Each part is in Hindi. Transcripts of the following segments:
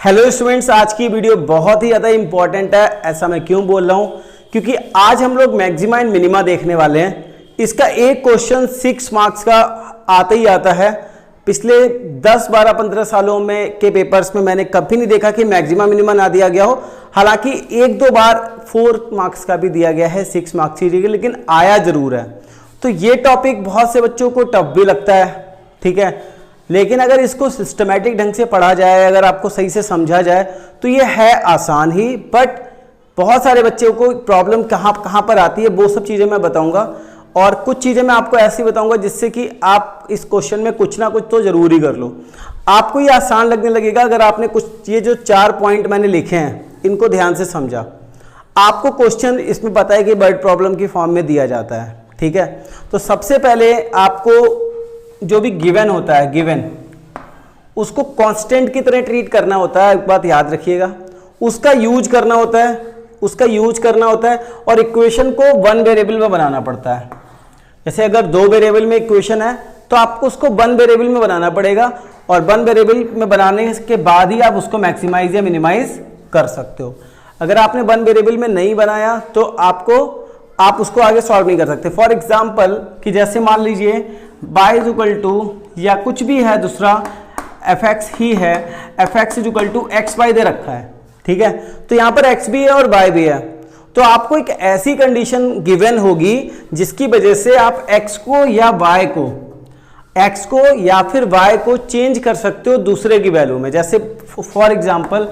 हेलो स्टूडेंट्स, आज की वीडियो बहुत ही ज़्यादा इंपॉर्टेंट है। ऐसा मैं क्यों बोल रहा हूँ? क्योंकि आज हम लोग मैक्सिमा एंड मिनिमा देखने वाले हैं। इसका एक क्वेश्चन 6 मार्क्स का आता ही आता है। पिछले 10, 12, 15 सालों में के पेपर्स में मैंने कभी नहीं देखा कि मैक्सिमा मिनिमा ना दिया गया हो। हालांकि एक दो बार 4 मार्क्स का भी दिया गया है 6 मार्क्स की जगह, लेकिन आया जरूर है। तो ये टॉपिक बहुत से बच्चों को टफ भी लगता है, ठीक है, लेकिन अगर इसको सिस्टमैटिक ढंग से पढ़ा जाए, अगर आपको सही से समझा जाए तो ये है आसान ही। बट बहुत सारे बच्चों को प्रॉब्लम कहाँ पर आती है वो सब चीज़ें मैं बताऊंगा, और कुछ चीज़ें मैं आपको ऐसी बताऊंगा जिससे कि आप इस क्वेश्चन में कुछ ना कुछ तो जरूर ही कर लो। आपको ये आसान लगने लगेगा अगर आपने कुछ ये जो 4 पॉइंट मैंने लिखे हैं इनको ध्यान से समझा। आपको क्वेश्चन इसमें पता है कि वर्ड प्रॉब्लम की फॉर्म में दिया जाता है, ठीक है। तो सबसे पहले आपको जो भी गिवन होता है, गिवन उसको कांस्टेंट की तरह ट्रीट करना होता है। एक बात याद रखिएगा, उसका यूज करना होता है, और इक्वेशन को 1 वेरिएबल में बनाना पड़ता है। जैसे अगर 2 वेरिएबल में इक्वेशन है तो आपको उसको 1 वेरिएबल में बनाना पड़ेगा, और 1 वेरिएबल में बनाने के बाद ही आप उसको मैक्सिमाइज या मिनिमाइज कर सकते हो। अगर आपने 1 वेरिएबल में नहीं बनाया तो आप उसको आगे सॉल्व नहीं कर सकते। फॉर एग्जाम्पल कि जैसे मान लीजिए y इज इक्वल टू या कुछ भी है दूसरा fx ही है, fx is equal to X Y दे रखा है, ठीक है। तो यहाँ पर x भी है और y भी है, तो आपको एक ऐसी कंडीशन गिवन होगी जिसकी वजह से आप x को या फिर y को चेंज कर सकते हो दूसरे की वैल्यू में। जैसे फॉर एग्जाम्पल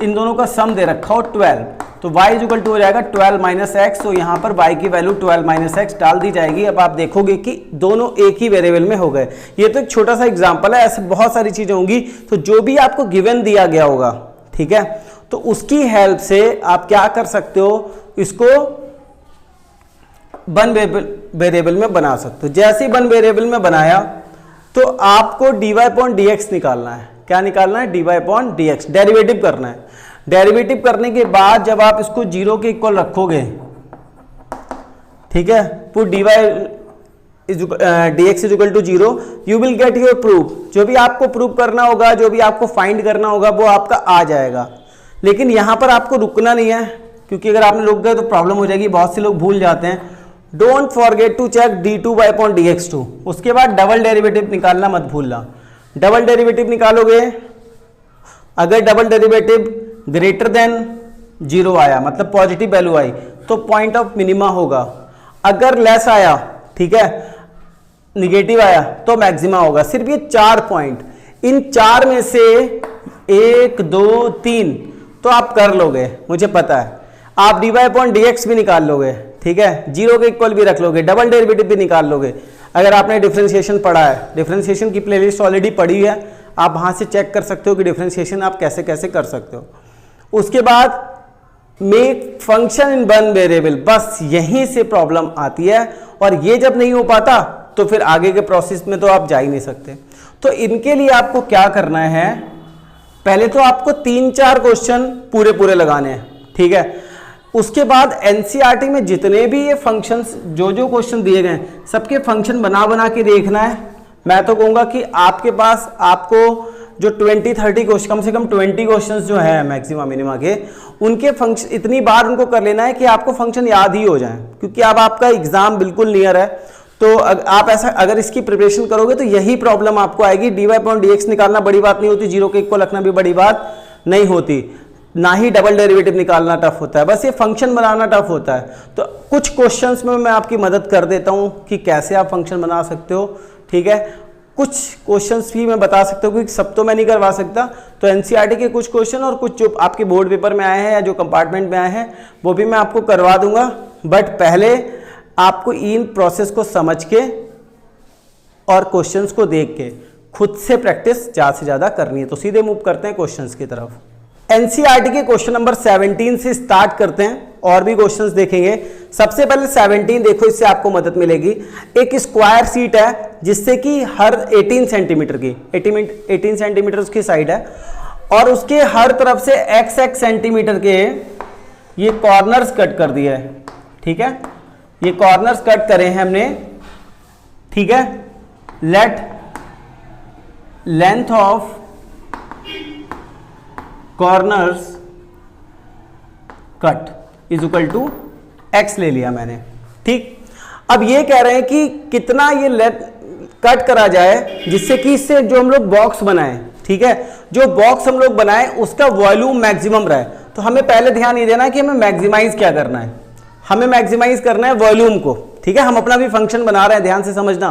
इन दोनों का सम दे रखा हो 12, तो y इज इक्वल टू हो जाएगा 12 माइनस एक्स। तो यहाँ पर y की वैल्यू 12 माइनस एक्स डाल दी जाएगी। अब आप देखोगे कि दोनों एक ही वेरिएबल में हो गए। ये तो एक छोटा सा एग्जांपल है, ऐसे बहुत सारी चीजें होंगी। तो जो भी आपको गिवन दिया गया होगा, ठीक है, तो उसकी हेल्प से आप क्या कर सकते हो, इसको 1 वेरिएबल में बना सकते हो। जैसे ही 1 वेरिएबल में बनाया तो आपको dy अपॉन dx निकालना है। क्या निकालना है? dy अपॉन dx, डेरिवेटिव करना है। डेरिवेटिव करने के बाद जब आप इसको 0 के इक्वल रखोगे, ठीक है, put dy dx is equal to 0, you will get your proof. जो भी आपको प्रूफ करना होगा, जो भी आपको फाइंड करना होगा वो आपका आ जाएगा। लेकिन यहां पर आपको रुकना नहीं है, क्योंकि अगर आपने रुक गए तो प्रॉब्लम हो जाएगी। बहुत से लोग भूल जाते हैं। Don't forget to check d2 upon dx2। उसके बाद डबल डेरिवेटिव निकालना मत भूलना। डबल डेरिवेटिव निकालोगे, अगर डबल डेरिवेटिव ग्रेटर देन 0 आया, मतलब पॉजिटिव वैल्यू आई, तो पॉइंट ऑफ मिनिमा होगा। अगर लेस आया, ठीक है, निगेटिव आया, तो मैक्सिमा होगा। सिर्फ ये 4 पॉइंट, इन 4 में से 1, 2, 3 तो आप कर लोगे, मुझे पता है। आप dy अपॉन dx भी निकाल लोगे, ठीक है, 0 के इक्वल भी रख लोगे, डबल डेरिवेटिव भी निकाल लोगे। अगर आपने डिफरेंशिएशन पढ़ा है, डिफरेंशिएशन की प्लेलिस्ट ऑलरेडी पढ़ी है, आप वहां से चेक कर सकते हो कि डिफरेंशिएशन आप कैसे कैसे कर सकते हो। उसके बाद मेक फंक्शन इन 1 वेरिएबल, बस यहीं से प्रॉब्लम आती है। और ये जब नहीं हो पाता तो फिर आगे के प्रोसेस में तो आप जा ही नहीं सकते। तो इनके लिए आपको क्या करना है, पहले तो आपको 3-4 क्वेश्चन पूरे लगाने हैं, ठीक है। उसके बाद एनसीईआरटी में जितने भी ये फंक्शंस, जो क्वेश्चन दिए गए हैं, सबके फंक्शन बना के देखना है। मैं तो कहूंगा कि आपके पास आपको जो 20-30 क्वेश्चन, कम से कम 20 क्वेश्चंस जो है मैक्सिमा मिनिमा के, उनके फंक्शन इतनी बार उनको कर लेना है कि आपको फंक्शन याद ही हो जाए। क्योंकि अब आपका एग्जाम बिल्कुल नियर है, तो आप ऐसा अगर इसकी प्रिपरेशन करोगे तो यही प्रॉब्लम आपको आएगी। dy अपॉन dx निकालना बड़ी बात नहीं होती, 0 के इक्वल रखना भी बड़ी बात नहीं होती, ना ही डबल डेरिवेटिव निकालना टफ होता है, बस ये फंक्शन बनाना टफ होता है। तो कुछ क्वेश्चंस में मैं आपकी मदद कर देता हूं कि कैसे आप फंक्शन बना सकते हो, ठीक है। कुछ क्वेश्चंस भी मैं बता सकता हूँ, क्योंकि सब तो मैं नहीं करवा सकता। तो एनसीईआरटी के कुछ क्वेश्चन और कुछ जो आपके बोर्ड पेपर में आए हैं या जो कंपार्टमेंट में आए हैं वो भी मैं आपको करवा दूंगा। बट पहले आपको इन प्रोसेस को समझ के और क्वेश्चंस को देख के खुद से प्रैक्टिस ज़्यादा से ज़्यादा करनी है। तो सीधे मूव करते हैं क्वेश्चंस की तरफ। एनसीईआरटी के क्वेश्चन नंबर 17 से स्टार्ट करते हैं, और भी क्वेश्चंस देखेंगे। सबसे पहले 17 देखो, इससे आपको मदद मिलेगी। एक स्क्वायर सीट है जिससे कि हर 18 सेंटीमीटर की 18 सेंटीमीटर उसकी साइड है, और उसके हर तरफ से x सेंटीमीटर के ये कॉर्नर्स कट कर दिए है, ठीक है। ये कॉर्नर्स कट करे हैं हमने, ठीक है। Let length of corners cut is equal to X ले लिया मैंने। ठीक, अब ये कह रहे हैं कि कितना ये कट करा जाए जिससे कि इससे जो हम लोग बॉक्स बनाए, ठीक है, जो बॉक्स हम लोग बनाए उसका वॉल्यूम मैक्सिमम रहे। तो हमें पहले ध्यान ये देना है कि हमें मैक्सिमाइज क्या करना है, हमें मैक्सिमाइज करना है वॉल्यूम को। ठीक है, हम अपना भी फंक्शन बना रहे हैं, ध्यान से समझना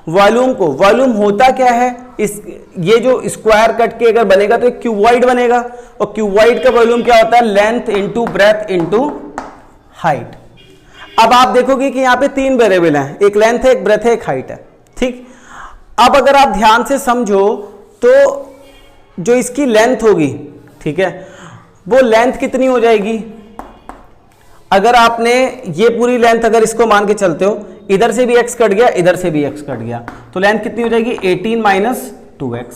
वॉल्यूम को। वॉल्यूम होता क्या है, इस ये जो स्क्वायर कट के अगर बनेगा तो एक क्यूबॉइड बनेगा, और क्यूबॉइड का वॉल्यूम क्या होता है, length into breadth into height. अब आप देखोगे कि यहाँ पे तीन वेरिएबल हैं, एक लेंथ है, एक ब्रेथ है, एक हाइट है। ठीक, अब अगर आप ध्यान से समझो तो जो इसकी लेंथ होगी, ठीक है, वो लेंथ कितनी हो जाएगी, अगर आपने ये पूरी लेंथ अगर इसको मान के चलते हो, इधर से भी x कट गया, इधर से भी x कट गया, तो लेंथ कितनी हो जाएगी 18 minus 2x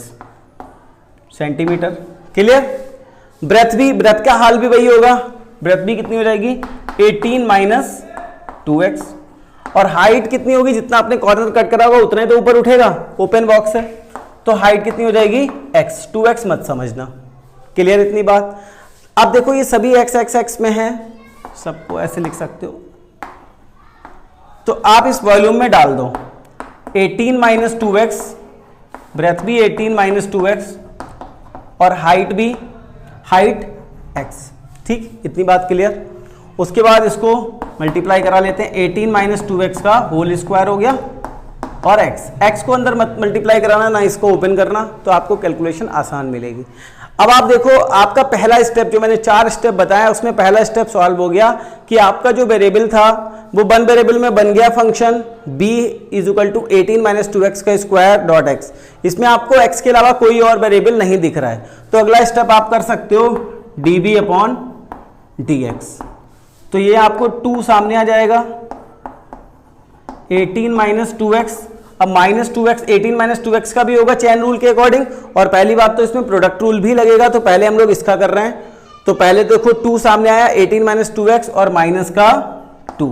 centimetre. Clear. Breath का हाल भी वही होगा, ब्रेथ भी कितनी हो जाएगी 18 माइनस 2x, और हाइट कितनी होगी, जितना आपने कॉर्नर कट करा होगा उतना ही तो ऊपर उठेगा, ओपन बॉक्स है, तो हाइट कितनी हो जाएगी x, 2x मत समझना। क्लियर इतनी बात। अब देखो ये सभी x में है, सबको ऐसे लिख सकते हो, तो आप इस वॉल्यूम में डाल दो 18 माइनस 2x, ब्रेथ भी 18 माइनस 2x, और हाइट भी हाइट x। ठीक, इतनी बात क्लियर। उसके बाद इसको मल्टीप्लाई करा लेते हैं, 18 माइनस 2x का होल स्क्वायर हो गया, और x को अंदर मत मल्टीप्लाई कराना, ना इसको ओपन करना, तो आपको कैलकुलेशन आसान मिलेगी। अब आप देखो, आपका पहला स्टेप जो मैंने 4 स्टेप बताया उसमें पहला स्टेप सॉल्व हो गया कि आपका जो वेरिएबल था वो वन वेरिएबल में बन गया function b is equal to 18 minus 2x का स्क्वायर डॉट x। इसमें आपको x के अलावा कोई और वेरिएबल नहीं दिख रहा है, तो अगला स्टेप आप कर सकते हो db अपॉन dx। तो ये आपको 2 सामने आ जाएगा, 18 माइनस 2x, अब माइनस 2x 18 माइनस 2x का भी होगा चेन रूल के अकॉर्डिंग, और पहली बात तो इसमें प्रोडक्ट रूल भी लगेगा, तो पहले हम लोग इसका कर रहे हैं। तो पहले देखो 2 सामने आया, 18 माइनस 2x और माइनस का 2।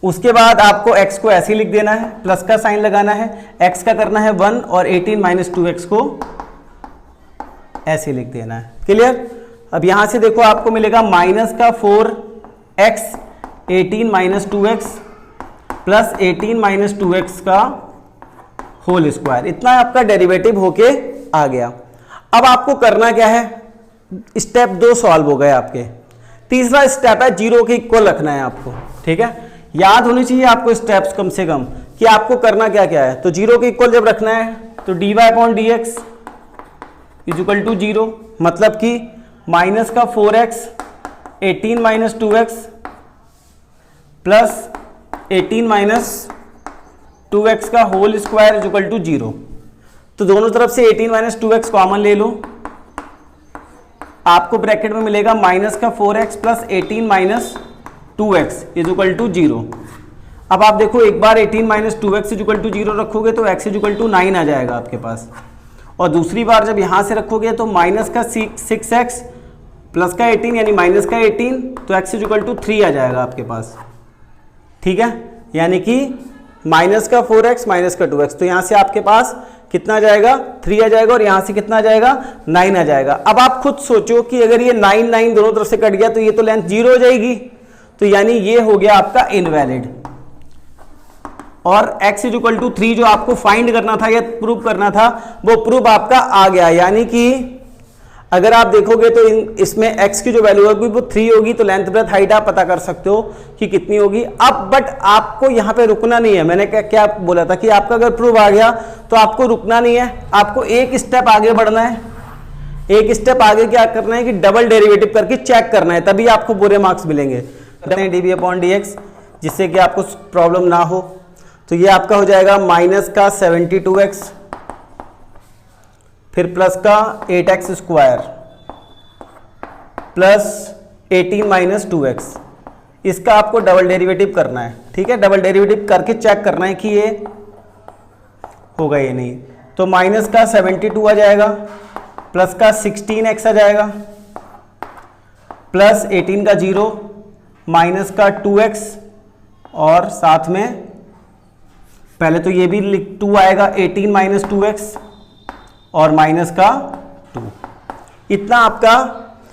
उसके बाद आपको x को ऐसे लिख देना है, प्लस का साइन लगाना है, x का करना है 1 और 18 माइनस 2x को ऐसे लिख देना है। क्लियर। अब यहां से देखो आपको मिलेगा माइनस का 4x 18 minus 2x plus 18 minus 2x का होल स्क्वायर, इतना आपका डेरिवेटिव होके आ गया। अब आपको करना क्या है, स्टेप 2 सॉल्व हो गए आपके। तीसरा स्टेप है 0 के इक्वल रखना है आपको। ठीक है, याद होनी चाहिए आपको स्टेप्स कम से कम कि आपको करना क्या क्या है। तो 0 के इक्वल जब रखना है तो dy upon dx is equal to 0, मतलब कि माइनस का 4x 18 minus 2x plus 18 minus 2x का whole square is equal to 0। तो दोनों तरफ से 18 माइनस 2x कॉमन ले लो, आपको ब्रैकेट में मिलेगा माइनस का 4x plus 18 minus 2x is equal to 0। अब आप देखो एक बार 18 minus 2x is equal to 0 रखोगे तो x इज इक्वल टू 9 आ जाएगा आपके पास, और दूसरी बार जब यहां से रखोगे तो माइनस का 6x प्लस का 18 यानी माइनस का 18, तो x इज इक्वल टू 3 आ जाएगा आपके पास। ठीक है, यानी कि माइनस का 4x माइनस का 2x, तो यहां से आपके पास कितना आ जाएगा 3 आ जाएगा, और यहां से कितना आ जाएगा 9 आ जाएगा। अब आप खुद सोचो कि अगर ये 9 दोनों तरफ से कट गया तो ये तो लेंथ 0 हो जाएगी, तो यानी ये हो गया आपका इनवैलिड। और x इज इक्वल टू 3 जो आपको फाइंड करना था या प्रूव करना था वो प्रूव आपका आ गया, यानी कि अगर आप देखोगे तो इसमें x की जो वैल्यू होगी वो 3 होगी, तो लेंथ ब्रेथ हाइट आप पता कर सकते हो कि कितनी होगी। अब बट आपको यहाँ पे रुकना नहीं है, मैंने क्या बोला था कि आपका अगर प्रूव आ गया तो आपको रुकना नहीं है, आपको एक स्टेप आगे बढ़ना है। एक स्टेप आगे क्या करना है कि डबल डेरिवेटिव करके चेक करना है, तभी आपको बुरे मार्क्स मिलेंगे। db अपॉन dx, जिससे कि आपको प्रॉब्लम ना हो। तो ये आपका हो जाएगा माइनस का 72x फिर प्लस का 8x square plus 18 minus 2x, इसका आपको डबल डेरिवेटिव करना है। ठीक है, डबल डेरिवेटिव करके चेक करना है कि ये होगा ये नहीं। तो माइनस का 72 आ जाएगा, प्लस का 16x आ जाएगा, प्लस 18 का 0, माइनस का 2x, और साथ में पहले तो ये भी 2 आएगा 18 माइनस 2x और माइनस का 2। इतना आपका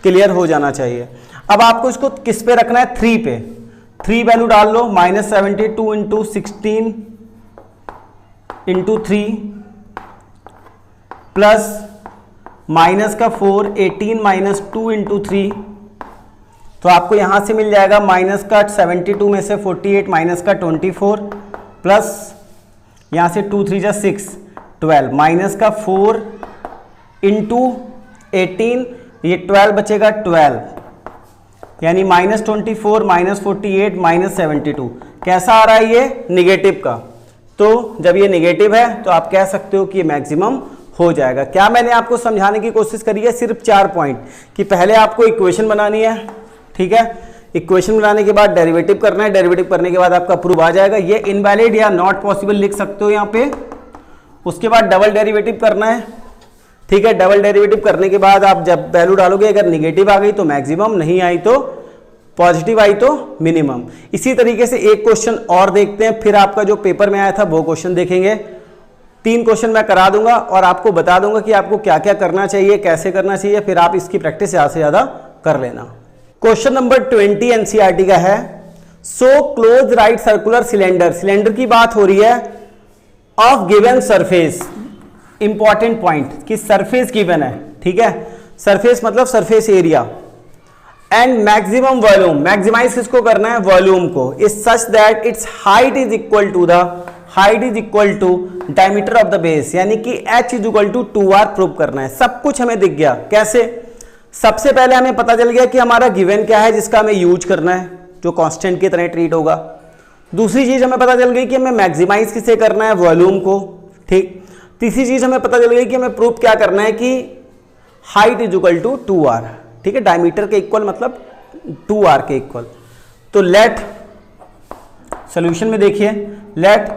क्लियर हो जाना चाहिए। अब आपको इसको किस पे रखना है, 3 पे। 3 वैल्यू डाल लो, -72 इंटू 16 इंटू 3 प्लस माइनस का 4 18 माइनस 2 इंटू 3, तो आपको यहां से मिल जाएगा माइनस का 72 में से 48 माइनस का 24 प्लस यहां से 2 3 जा 6 12 माइनस का 4 इंटू 18, ये 12 बचेगा 12, यानी -24 -48 -72। कैसा आ रहा है ये, निगेटिव का। तो जब ये निगेटिव है तो आप कह सकते हो कि ये मैक्सिमम हो जाएगा। क्या मैंने आपको समझाने की कोशिश करी है, सिर्फ 4 पॉइंट कि पहले आपको इक्वेशन बनानी है, ठीक है। इक्वेशन बनाने के बाद डेरिवेटिव करना है, डेरिवेटिव करने के बाद आपका प्रूफ आ जाएगा। ये इनवैलिड या नॉट पॉसिबल लिख सकते हो यहाँ पे। उसके बाद डबल डेरिवेटिव करना है, ठीक है। डबल डेरिवेटिव करने के बाद आप जब वैल्यू डालोगे, अगर निगेटिव आ गई तो मैक्सिमम, नहीं आई तो पॉजिटिव, आई तो मिनिमम। इसी तरीके से एक क्वेश्चन और देखते हैं, फिर आपका जो पेपर में आया था वो क्वेश्चन देखेंगे। 3 क्वेश्चन मैं करा दूंगा और आपको बता दूंगा कि आपको क्या क्या करना चाहिए, कैसे करना चाहिए, फिर आप इसकी प्रैक्टिस ज़्यादा से ज़्यादा कर लेना। क्वेश्चन नंबर 20 एनसीईआरटी का है। So close right circular cylinder, cylinder की बात हो रही है, of given surface. Important point कि सरफेस गिवन है, ठीक है। सरफेस मतलब surface area. And maximum volume, maximize किसको करना है, वॉल्यूम को, is such that its height is equal to diameter of the base, यानी कि h is equal to 2r prove करना है। सब कुछ हमें दिख गया। कैसे, सबसे पहले हमें पता चल गया कि हमारा गिवन क्या है जिसका हमें यूज करना है, जो कांस्टेंट की तरह ट्रीट होगा। दूसरी चीज हमें पता चल गई कि हमें मैक्सिमाइज किसे करना है, वॉल्यूम को, ठीक। तीसरी चीज हमें पता चल गई कि हमें प्रूफ क्या करना है कि height is equal to 2r, ठीक है। डायमीटर के इक्वल मतलब 2r के इक्वल। तो लेट सॉल्यूशन में देखिए, let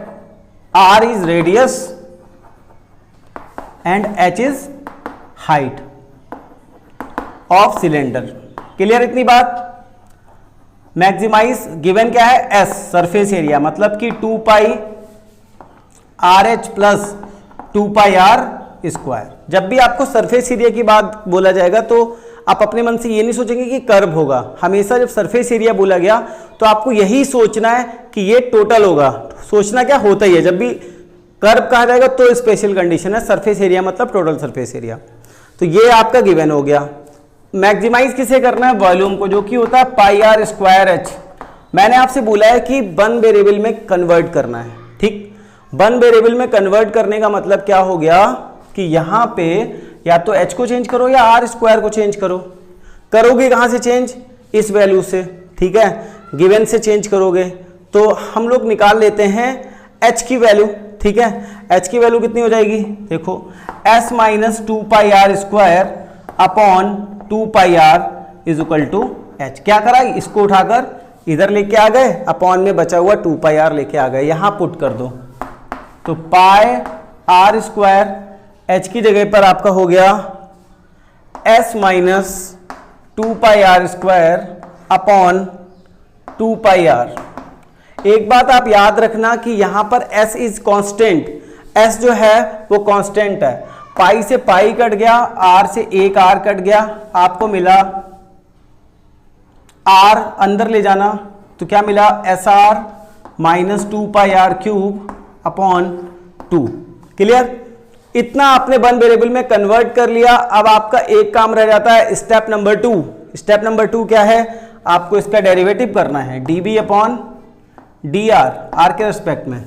r is radius and h is height of cylinder. Clear इतनी बात। मैक्सिमाइज गिवन क्या है, s सरफेस एरिया, मतलब कि 2 pi RH plus 2 pi r square. जब भी आपको सरफेस एरिया की बात बोला जाएगा तो आप अपने मन से ये नहीं सोचेंगे कि कर्व होगा। हमेशा जब सरफेस एरिया बोला गया तो आपको यही सोचना है कि ये टोटल होगा। सोचना क्या होता ही है, जब भी कर्व कहा जाएगा तो स्पेशल कंडीशन है, सरफेस एरिया मतलब टोटल सरफेस एरिया। तो ये आपका गिवन हो गया। मैक्सिमाइज किसे करना है, वॉल्यूम को, जो कि होता है पाई r स्क्वायर h। मैंने आपसे बोला है कि वन वेरिएबल में कन्वर्ट करना है, ठीक। वन वेरिएबल में कन्वर्ट करने का मतलब क्या हो गया कि यहां पे या तो h को चेंज करो या r स्क्वायर को चेंज करो। करोगे कहां से चेंज, इस वैल्यू से, ठीक है। गिवन से चेंज करोगे तो हम लोग निकाल लेते हैं h की वैल्यू, ठीक है। h की वैल्यू कितनी हो जाएगी, देखो, s minus 2 pi r square upon 2 pi r is equal to h। क्या करा, इसको उठाकर इधर लेके आ गए, अपॉन में बचा हुआ 2 पाई r लेके आ गए, यहां पुट कर दो। तो पाई r स्क्वायर h की जगह पर आपका हो गया s minus 2 pi r square upon 2 pi r। एक बात आप याद रखना कि यहां पर s इज कांस्टेंट, s जो है वो कांस्टेंट है। पाई से पाई कट गया, r से एक r कट गया, आपको मिला r, अंदर ले जाना तो क्या मिला, SR minus 2 pi r cube upon 2। Clear. इतना आपने वन वेरिएबल में कन्वर्ट कर लिया। अब आपका एक काम रह जाता है, स्टेप नंबर 2। स्टेप नंबर 2 क्या है, आपको इसका डेरिवेटिव करना है, dB अपॉन dr, r के रिस्पेक्ट में।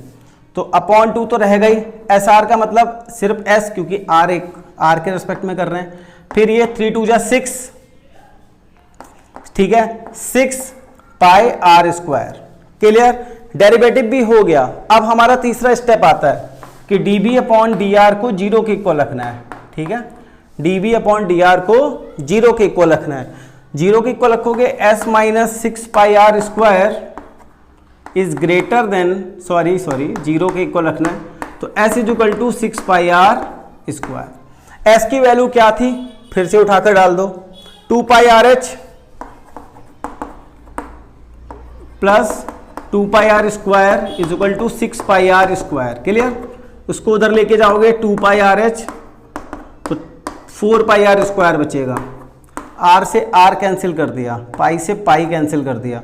तो अपॉन 2 तो रह गई, SR का मतलब सिर्फ s, क्योंकि r के रिस्पेक्ट में कर रहे हैं। फिर ये 3 2 जा 6, ठीक है, 6 pi r square. Clear. Derivative भी हो गया। अब हमारा तीसरा स्टेप आता है कि dB अपॉन dr को 0 के इक्वल रखना है, ठीक है। dB अपॉन dr को 0 के इक्वल रखना है। 0 के इक्वल रखोगे, s minus 6 pi r square is greater than, sorry 0 के इक्वल रखना है। तो s is equal to 6 pi r square. s की वैल्यू क्या थी, फिर से उठाकर डाल दो, 2 pi RH plus 2 pi r square is equal to 6 pi r square. Clear. उसको उधर लेके जाओगे 2 पाई RH तो 4 पाई r स्क्वायर बचेगा। r से r कैंसिल कर दिया, पाई से पाई कैंसिल कर दिया,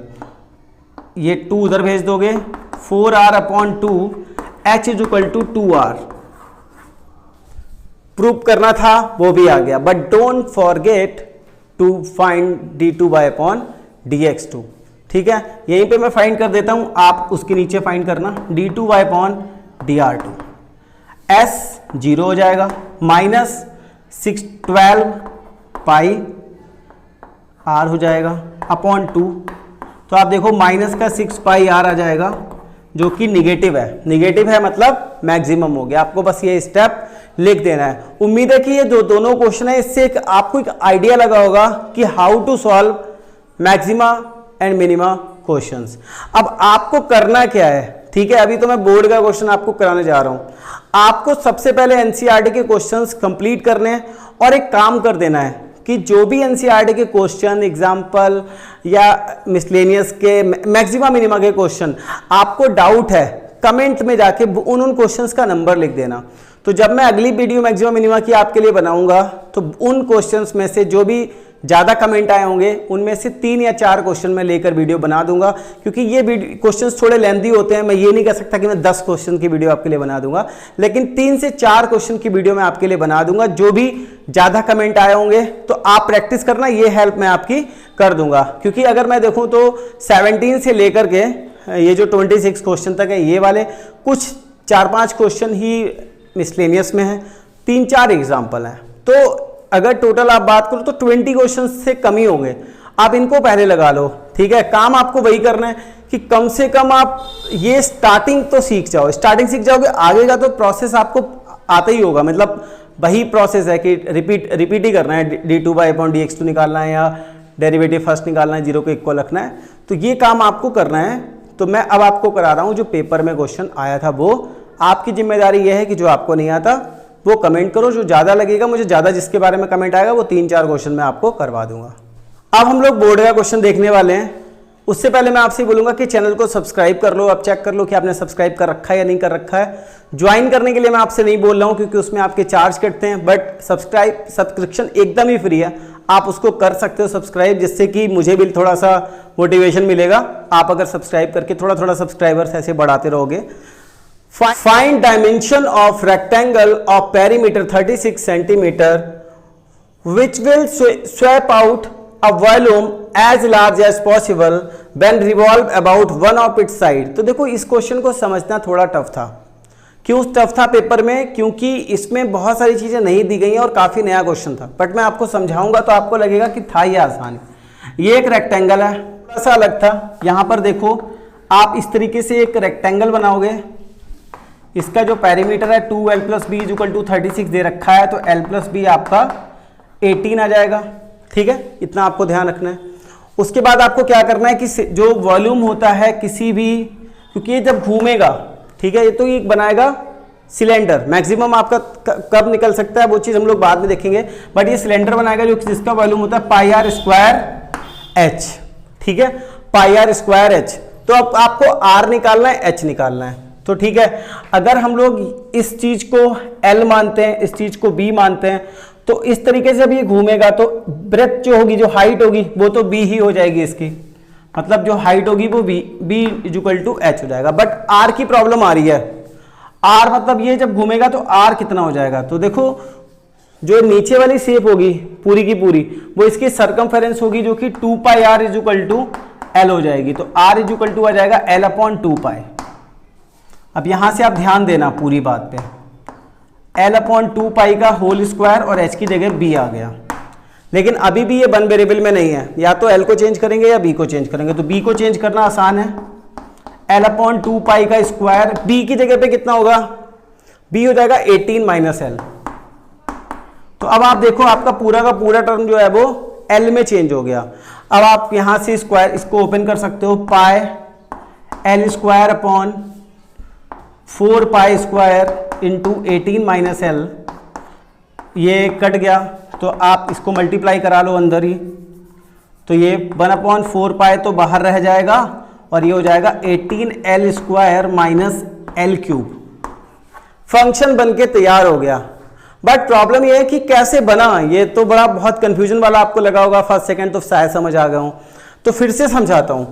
ये 2 उधर भेज दोगे, 4r upon 2 h is equal to 2r। Proof करना था वो भी आ गया, but don't forget to find d2 by upon dx2। ठीक है, यहीं पे मैं फाइंड कर देता हूं, आप उसके नीचे फाइंड करना d2 by upon dr2। s 0 हो जाएगा, माइनस 612 पाई r हो जाएगा अपॉन 2। तो आप देखो माइनस का 6 पाई r आ जाएगा जो कि निगेटिव है, निगेटिव है मतलब मैक्सिमम हो गया। आपको बस ये स्टेप लिख देना है। उम्मीद है कि ये जो दोनों क्वेश्चन है इससे आपको एक आइडिया लगा होगा कि how to solve maxima and minima questions. अब आपको करना क्या है, ठीक है, अभी तो मैं बोर्ड का क्वेश्चन आपको कराने जा रहा हूं। आपको सबसे पहले एनसीईआरटी के क्वेश्चंस कंप्लीट करने हैं और एक काम कर देना है कि जो भी एनसीईआरटी के क्वेश्चन, एग्जाम्पल या मिसलेनियस के मैक्सिमा मिनिमा के क्वेश्चन आपको डाउट है, कमेंट में जाके उन क्वेश्चंस का नंबर लिख देना। तो जब मैं अगली वीडियो मैक्सिमा मिनिमा की आपके लिए बनाऊंगा तो उन क्वेश्चंस में से जो भी ज़्यादा कमेंट आए होंगे उनमें से 3 या 4 क्वेश्चन मैं लेकर वीडियो बना दूंगा, क्योंकि ये क्वेश्चंस थोड़े लेंथी होते हैं। मैं ये नहीं कह सकता कि मैं 10 क्वेश्चन की वीडियो आपके लिए बना दूंगा, लेकिन 3 से 4 क्वेश्चन की वीडियो मैं आपके लिए बना दूंगा। जो भी ज़्यादा कमेंट आए होंगे तो आप प्रैक्टिस करना, ये हेल्प मैं आपकी कर दूंगा। क्योंकि अगर मैं देखूँ तो 17 से लेकर के ये जो 26 क्वेश्चन तक है, ये वाले कुछ 4-5 क्वेश्चन ही मिसलेनियस में है, 3-4 एग्जाम्पल हैं। तो अगर टोटल आप बात करो तो 20 क्वेश्चन से कम ही होंगे। आप इनको पहले लगा लो, ठीक है। काम आपको वही करना है कि कम से कम आप ये स्टार्टिंग तो सीख जाओ। स्टार्टिंग सीख जाओगे, आगे का तो प्रोसेस आपको आता ही होगा। मतलब वही प्रोसेस है कि रिपीट ही करना है। d2 बाई अपॉन dx2 निकालना है या डेरिवेटिव फर्स्ट निकालना है, 0 को इक्वल रखना है। तो ये काम आपको करना है। तो मैं अब आपको करा रहा हूँ जो पेपर में क्वेश्चन आया था वो। आपकी जिम्मेदारी यह है कि जो आपको नहीं आता वो कमेंट करो, जो ज़्यादा लगेगा मुझे, ज़्यादा जिसके बारे में कमेंट आएगा वो 3-4 क्वेश्चन मैं आपको करवा दूंगा। अब हम लोग बोर्ड का क्वेश्चन देखने वाले हैं। उससे पहले मैं आपसे बोलूंगा कि चैनल को सब्सक्राइब कर लो। अब चेक कर लो कि आपने सब्सक्राइब कर रखा है या नहीं कर रखा है। ज्वाइन करने के लिए मैं आपसे नहीं बोल रहा हूँ क्योंकि उसमें आपके चार्ज कटते हैं, बट सब्सक्रिप्शन एकदम ही फ्री है, आप उसको कर सकते हो सब्सक्राइब, जिससे कि मुझे भी थोड़ा सा मोटिवेशन मिलेगा। आप अगर सब्सक्राइब करके थोड़ा थोड़ा सब्सक्राइबर्स ऐसे बढ़ाते रहोगे। Find dimension of rectangle of perimeter 36 centimeter which will swap out a volume as large as possible when revolve about one of its side। तो देखो इस क्वेश्चन को समझना थोड़ा टफ था। क्यों टफ था पेपर में? क्योंकि इसमें बहुत सारी चीज़ें नहीं दी गई हैं और काफ़ी नया क्वेश्चन था। बट मैं आपको समझाऊंगा तो आपको लगेगा कि था ये आसान। ये एक रेक्टेंगल है, थोड़ा सा अलग था। यहाँ पर देखो आप इस तरीके से एक रेक्टेंगल बनाओगे। इसका जो पेरीमीटर है 2l + b = 36 दे रखा है, तो l + b आपका 18 आ जाएगा। ठीक है, इतना आपको ध्यान रखना है। उसके बाद आपको क्या करना है कि जो वॉल्यूम होता है किसी भी, क्योंकि ये जब घूमेगा, ठीक है, ये तो ये बनाएगा सिलेंडर। मैक्सिमम आपका कब निकल सकता है वो चीज़ हम लोग बाद में देखेंगे, बट ये सिलेंडर बनाएगा जो जिसका वॉल्यूम होता है πr²h। ठीक है, πr²h। तो अब आपको r निकालना है, h निकालना है। तो ठीक है, अगर हम लोग इस चीज को L मानते हैं, इस चीज को B मानते हैं, तो इस तरीके से भी घूमेगा तो ब्रेथ जो होगी, जो हाइट होगी वो तो B ही हो जाएगी इसकी। मतलब जो हाइट होगी वो B = h हो जाएगा। बट R की प्रॉब्लम आ रही है। R मतलब ये जब घूमेगा तो R कितना हो जाएगा? तो देखो जो नीचे वाली शेप होगी पूरी की पूरी वो इसकी सरकमफेरेंस होगी जो कि 2πr = L हो जाएगी। तो R = आ जाएगा L/2π। अब यहां से आप ध्यान देना पूरी बात पे, L/2π का होल स्क्वायर और h की जगह b आ गया। लेकिन अभी भी ये वन वेरिएबल में नहीं है, या तो L को चेंज करेंगे या b को चेंज करेंगे। तो b को चेंज करना आसान है। L/2π का स्क्वायर b की जगह पे कितना होगा? b हो जाएगा 18 - L। तो अब आप देखो आपका पूरा का पूरा टर्म जो है वो L में चेंज हो गया। अब आप यहां से स्क्वायर इसको ओपन कर सकते हो, πL² / 4π² × 18 - L। ये कट गया तो आप इसको मल्टीप्लाई करा लो अंदर ही, तो ये 1/4π तो बाहर रह जाएगा और ये हो जाएगा 18L² - L3। फंक्शन बनके तैयार हो गया। बट प्रॉब्लम ये है कि कैसे बना, ये तो बड़ा बहुत कंफ्यूजन वाला आपको लगा होगा फर्स्ट सेकंड, तो शायद समझ आ गया हूं, तो फिर से समझाता हूं।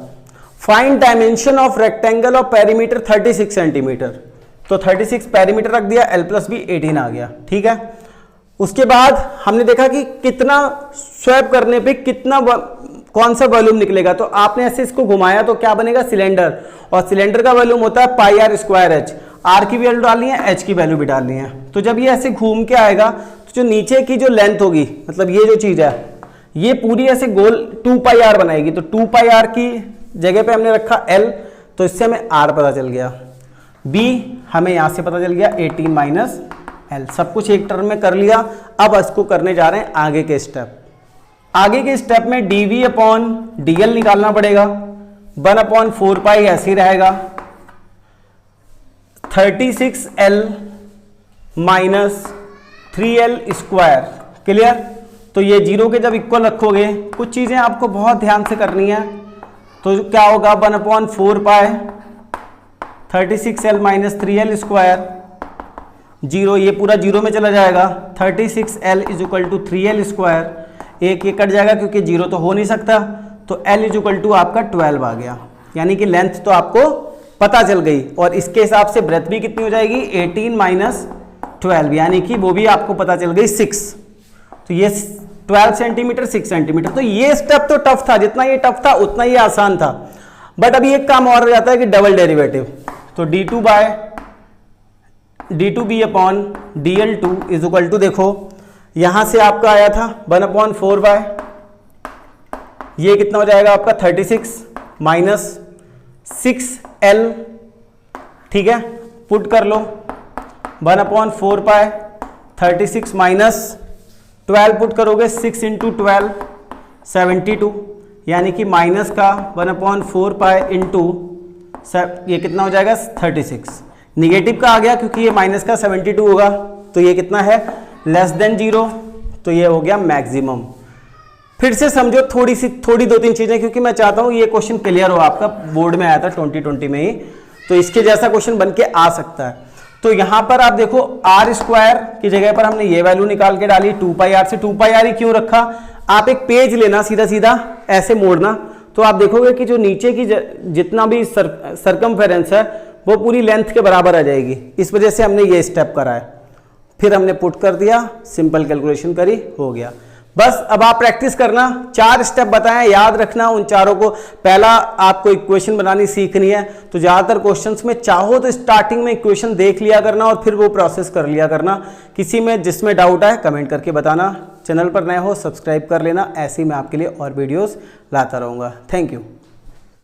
Find dimension of rectangle of perimeter 36 centimetre, तो 36 पेरीमीटर रख दिया, l प्लस बी 18 आ गया, ठीक है। उसके बाद हमने देखा कि कितना स्वैप करने पे कितना कौन सा वॉल्यूम निकलेगा, तो आपने ऐसे इसको घुमाया तो क्या बनेगा, सिलेंडर, और सिलेंडर का वॉल्यूम होता है पाई आर स्क्वायर एच, आर की वैल्यू डालनी है, एच की वैल्यू भी डालनी है। तो जब ये ऐसे घूम के आएगा तो जो नीचे की जो लेंथ होगी, मतलब ये जो चीज है ये पूरी ऐसे गोल 2 पाई आर बनाएगी, तो 2 पाई आर की जगह पे हमने रखा l, तो इससे हमें r पता चल गया, b हमें यहां से पता चल गया 18 माइनस l, सब कुछ एक टर्म में कर लिया। अब इसको करने जा रहे हैं आगे के स्टेप। आगे के स्टेप में dv अपॉन dl निकालना पड़ेगा, 1/4 पाई ऐसे ही रहेगा, 36l minus 3l square, clear. तो ये जीरो के जब इक्वल रखोगे, कुछ चीजें आपको बहुत ध्यान से करनी है, तो क्या होगा 1/4 पाई 36l minus 3l square, zero, ये पूरा जीरो में चला जाएगा, 36l is equal to 3l square, एक ये कट जाएगा क्योंकि जीरो तो हो नहीं सकता, तो l इज इक्वल टू आपका 12 आ गया, यानी कि लेंथ तो आपको पता चल गई। और इसके हिसाब से ब्रेथ भी कितनी हो जाएगी, 18 माइनस 12, यानी कि वो भी आपको पता चल गई 6, तो ये 12 सेंटीमीटर 6 सेंटीमीटर। तो ये स्टेप तो टफ था, जितना ये टफ था उतना ये आसान था। बट अभी एक काम और हो जाता है कि डबल डेरिवेटिव, तो d2 by d2b upon dl2 is equal to, देखो यहां से आपका आया था 1/4 बाय, ये कितना हो जाएगा आपका 36 माइनस 6l, ठीक है, पुट कर लो, 1/4 पाई 36 माइनस 12 पुट करोगे, 6 इंटू 12 72, यानी कि माइनस का 1/4 पाई इंटू ये कितना हो जाएगा 36, निगेटिव का आ गया क्योंकि ये माइनस का 72 होगा, तो ये कितना है लेस देन 0, तो ये हो गया मैक्सिमम। फिर से समझो थोड़ी 2-3 चीजें, क्योंकि मैं चाहता हूं ये क्वेश्चन क्लियर हो, आपका बोर्ड में आया था 2020 में ही, तो इसके जैसा क्वेश्चन बन के आ सकता है। तो यहां पर आप देखो आर स्क्वायर की जगह पर हमने ये वैल्यू निकाल के डाली, 2 पाई आर से 2 पाई आर ही क्यों रखा, आप एक पेज लेना सीधा सीधा ऐसे मोड़ना, तो आप देखोगे कि जो नीचे की जितना भी सरकमफेरेंस है वो पूरी लेंथ के बराबर आ जाएगी, इस वजह से हमने ये स्टेप करा है। फिर हमने पुट कर दिया, सिंपल कैलकुलेशन करी, हो गया। बस अब आप प्रैक्टिस करना, 4 स्टेप बताएं, याद रखना उन चारों को। पहला आपको इक्वेशन बनानी सीखनी है, तो ज़्यादातर क्वेश्चंस में चाहो तो स्टार्टिंग में इक्वेशन देख लिया करना और फिर वो प्रोसेस कर लिया करना। किसी में जिसमें डाउट आए कमेंट करके बताना, चैनल पर नए हो सब्सक्राइब कर लेना, ऐसे ही मैं आपके लिए और वीडियोस लाता रहूँगा। Thank you.